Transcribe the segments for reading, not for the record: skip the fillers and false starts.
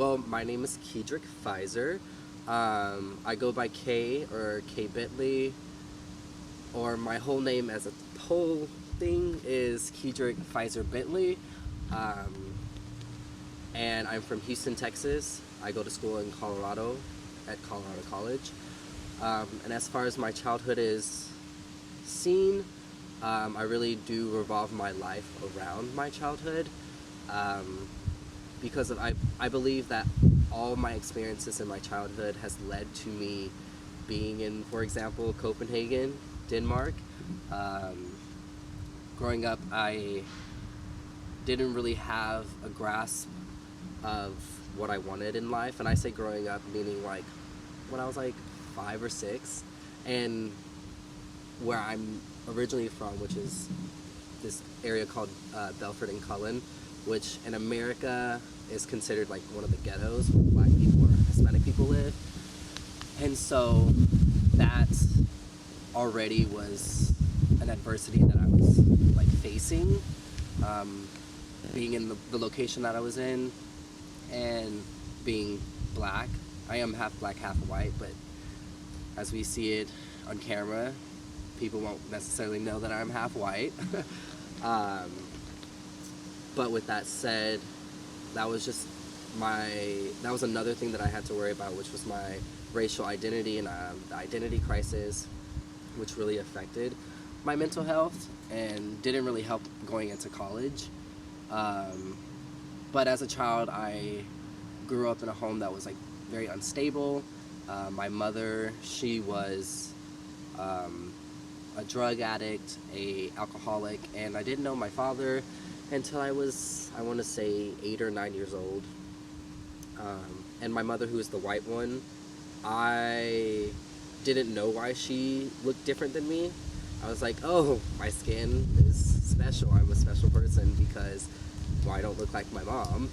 Well, my name is Keiddrick Fizer. I go by K or K Bentley, or my whole name as a whole thing is Keiddrick Fizer Bentley. Um, and I'm from Houston, Texas. I go to school in Colorado at Colorado College. And as far as my childhood is seen, I really do revolve my life around my childhood. Um, because I believe that all my experiences in my childhood has led to me being in, for example, Copenhagen, Denmark. Um, Growing up, I didn't really have a grasp of what I wanted in life, and I say growing up meaning like when I was like 5 or 6, and where I'm originally from, which is this area called Belford and Cullen, which in America is considered like one of the ghettos where Black people or Hispanic people live. And so that already was an adversity that I was like facing, being in the location that I was in and being Black. I am half Black, half white, but as we see it on camera, people won't necessarily know that I'm half white. But with that said, that was just that was another thing that I had to worry about, which was my racial identity and the identity crisis, which really affected my mental health and didn't really help going into college. But as a child, I grew up in a home that was like very unstable. My mother, she was a drug addict, a alcoholic, and I didn't know my father until I was, I want to say, 8 or 9 years old. And my mother, who is the white one, I didn't know why she looked different than me. I was like, oh, my skin is special. I'm a special person because, well, I don't look like my mom.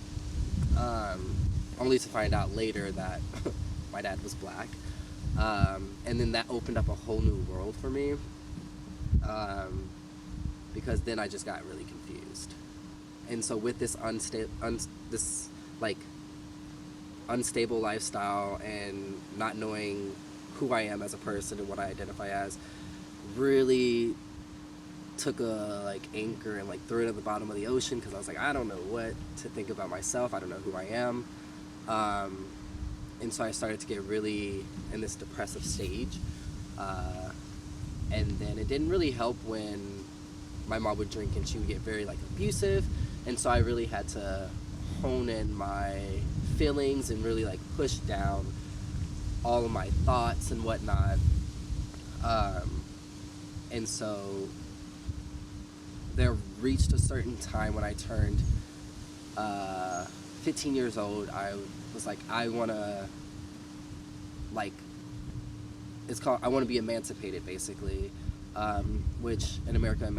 Only to find out later that my dad was Black. And then that opened up a whole new world for me. Because then I just got really confused. And so with this unstable lifestyle and not knowing who I am as a person and what I identify as, really took a anchor and threw it at the bottom of the ocean, because I was like, I don't know what to think about myself. I don't know who I am. And so I started to get really in this depressive stage. And then it didn't really help when my mom would drink and she would get very abusive. And so I really had to hone in my feelings and really push down all of my thoughts and whatnot. And so there reached a certain time when I turned 15 years old. I was like, I want to I want to be emancipated, basically, which in America,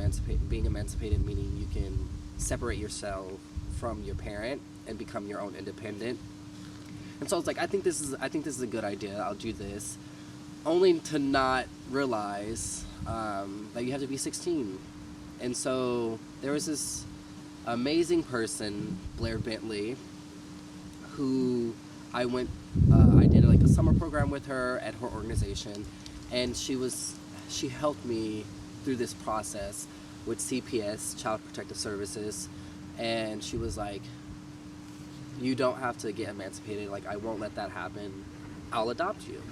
being emancipated meaning you can separate yourself from your parent and become your own independent. And so I was like, I think this is a good idea. I'll do this, only to not realize that you have to be 16. And so there was this amazing person, Blair Bentley, who I did a summer program with her at her organization, and she helped me through this process with CPS, Child Protective Services, and she was like, you don't have to get emancipated, I won't let that happen, I'll adopt you.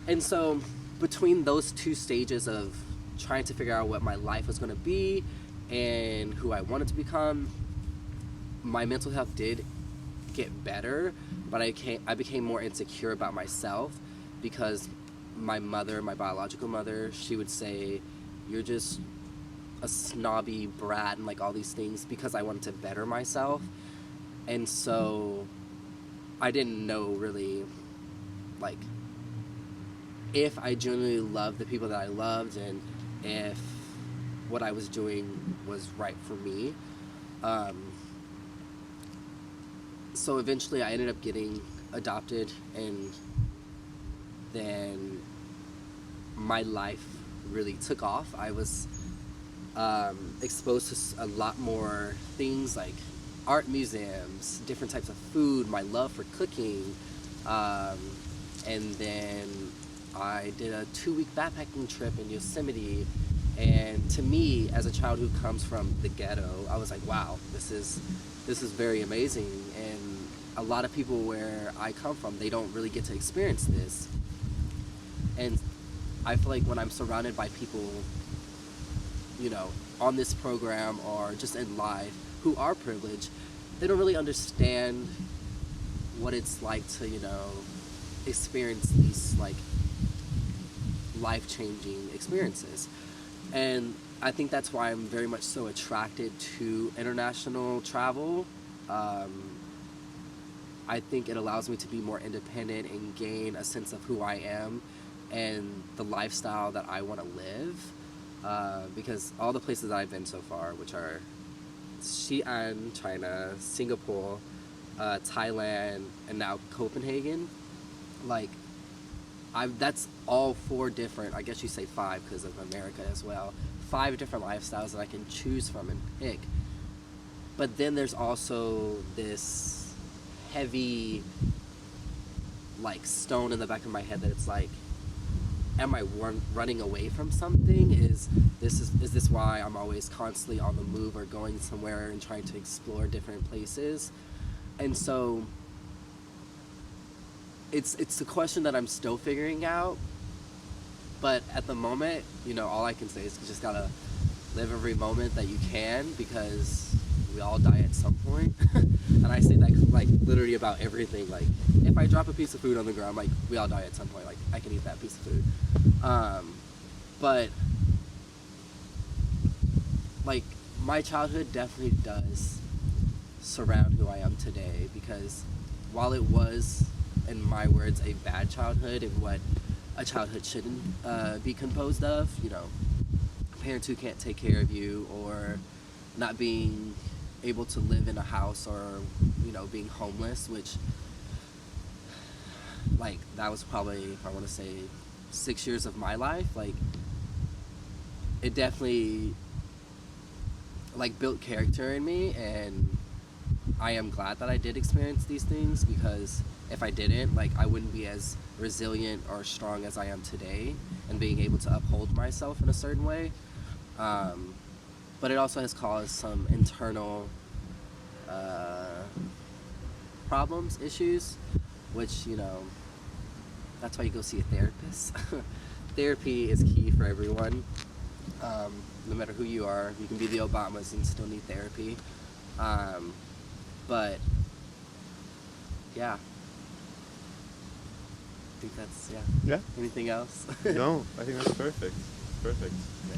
And so between those two stages of trying to figure out what my life was going to be and who I wanted to become, my mental health did get better, but I became more insecure about myself, because my biological mother, she would say, you're just a snobby brat and all these things, because I wanted to better myself. And so I didn't know really if I genuinely loved the people that I loved and if what I was doing was right for me. So eventually I ended up getting adopted, and then my life really took off. I was exposed to a lot more things like art museums, different types of food, my love for cooking, and then I did a 2-week backpacking trip in Yosemite. And to me, as a child who comes from the ghetto, I was like, wow, this is very amazing. And a lot of people where I come from, they don't really get to experience this. And I feel like when I'm surrounded by people, you know, on this program or just in life who are privileged, they don't really understand what it's like to, you know, experience these like life-changing experiences. And I think that's why I'm very much so attracted to international travel. I think it allows me to be more independent and gain a sense of who I am and the lifestyle that I want to live. Because all the places that I've been so far, which are Xi'an, China, Singapore, Thailand, and now Copenhagen, like, that's all 4 different, I guess you say 5 because of America as well, 5 different lifestyles that I can choose from and pick. But then there's also this heavy, like, stone in the back of my head that it's like, am I running away from something? Is this why I'm always constantly on the move or going somewhere and trying to explore different places? And so it's a question that I'm still figuring out. But at the moment, you know, all I can say is you just gotta live every moment that you can, because we all die at some point. And I say that like literally about everything. Like, if I drop a piece of food on the ground, like, we all die at some point. Like, I can eat that piece of food. But like, my childhood definitely does surround who I am today, because while it was, in my words, a bad childhood and what a childhood shouldn't be composed of, you know, parents who can't take care of you, or not being able to live in a house, or, you know, being homeless, which, like, that was probably, I want to say, 6 years of my life. Like, it definitely, like, built character in me, and I am glad that I did experience these things, because if I didn't, like, I wouldn't be as resilient or strong as I am today, and being able to uphold myself in a certain way. But it also has caused some internal problems, issues, which, you know, that's why you go see a therapist. Therapy is key for everyone. No matter who you are, you can be the Obamas and still need therapy. But yeah, I think that's, yeah. Yeah. Anything else? No, I think that's perfect. Perfect. Yeah.